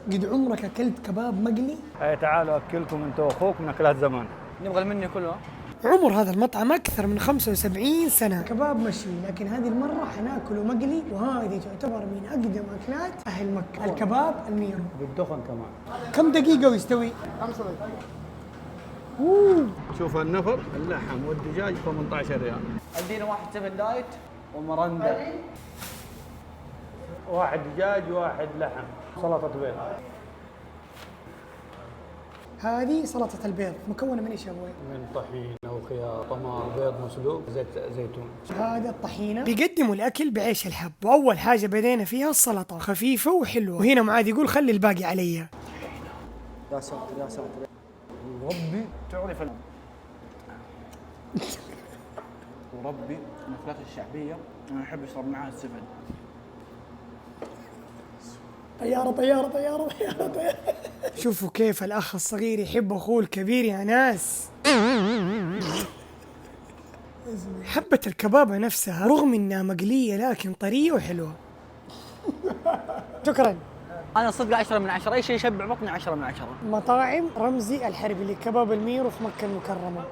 قد عمرك اكلت كباب مقلي؟ هيا تعالوا اكلكم انت واخوك من اكلات زمان. نبغى المنيو كله. عمر هذا المطعم أكثر من 75 سنة. كباب مشوي، لكن هذه المرة حناكله مقلي، وهذه تعتبر من أقدم أكلات أهل مكة، الكباب الميرو. بالدخن كمان. كم دقيقة ويستوي؟ 5 دقائق. شوف النفر، اللحم والدجاج 18 ريال. ادينا واحد 7 دايت ومرندا. واحد دجاج وواحد لحم، سلطة بيض. هذه سلطة البيض، مكونة من إيش يا أبوي؟ من طحين وخيار طماط بيض مسلوق زيت زيتون. هذا الطحينة. بيقدموا الأكل بعيش الحب، وأول حاجة بدينا فيها السلطة، خفيفة وحلوة، وهنا معاذ يقول خلي الباقي علي. يا ساتر يا ساتر وربي تعرف وربي المأكولات الشعبية أنا أحب أشرب معها السفن. طيارة طيارة طيارة طيارة طيارة. شوفوا كيف الأخ الصغير يحب أخوه الكبير يا ناس. حبة الكبابة نفسها رغم إنها مقلية لكن طرية وحلوة. شكرا. أنا صدق 10 من 10، أي شيء يشبع بطني 10 من 10. مطاعم رمزي الحربي لكباب الميرو في مكة المكرمة.